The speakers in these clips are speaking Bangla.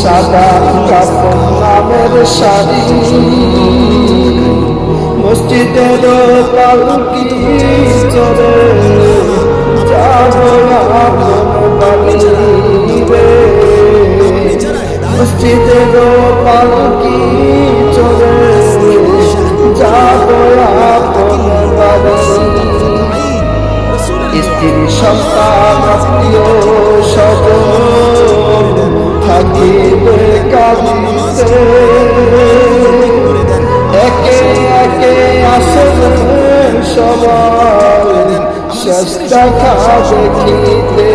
সাদা কাপড় নামের শাড়ি মসজিদের পালকি চড়ে যাবো আপন বাড়ি রে মসজিদের পালকি চড়ে যাবো আপন বাড়ি স্ত্রী সন্তান আত্মীয় স্বজন থাকিবে কাঁদিতে একে একে আসবে সবাই শেষ দেখা দেখিতে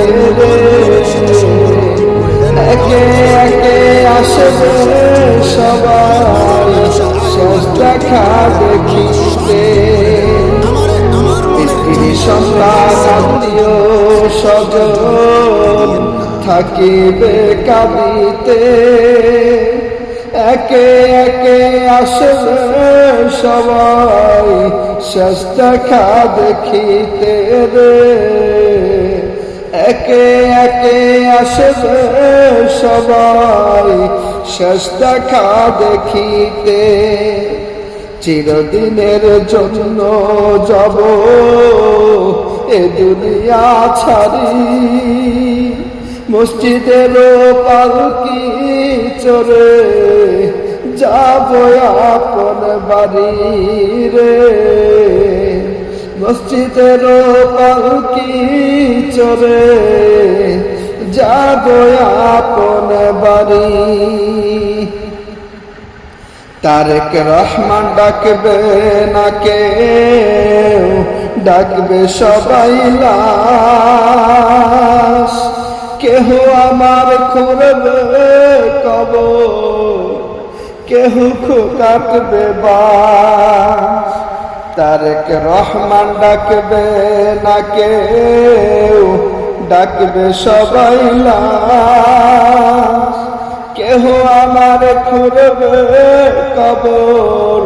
একে একে আসবে সবাই শেষ দেখা দেখিতে স্ত্রী সন্তান আত্মীয় স্বজন থাকিবে কাঁদিতে একে একে আসবে সবাই শেষ দেখা দেখিতে রে একে একে আসবে সবাই শেষ দেখা দেখিতে চিরদিনের জন্য যাব এ দুনিয়া ছাড়ি মসজিদের পালকি চড়ে যাব আপন বাড়ি রে মসজিদের পালকি চড়ে যাব আপন বাড়ি তারেক রহমান ডাকবে না কেউ ডাকবে সবাই লাশ কেহ আমার খুঁড়বে কবর কেহ কাটবে বাঁশ তারেক রহমান ডাকবে না কেউ ডাকবে সবাই লাশ কেহ আমার খুঁড়বে কবর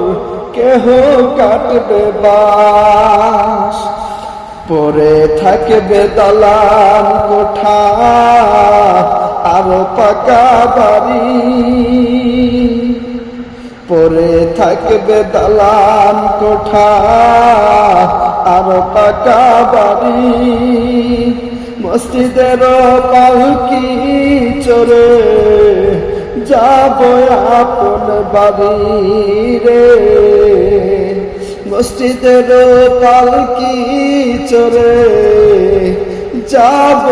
কেহ কাটবে বাঁশ পরে থাকবে দালান কোঠা আরো পাকা বাড়ি পরে থাকবে দালান কোঠা আরো পাকা বাড়ি মসজিদের পালকি চড়ে যাব আপন বাড়ি রে মসজিদের পালকি চড়ে যাব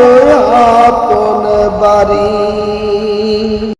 আপন বাড়ি।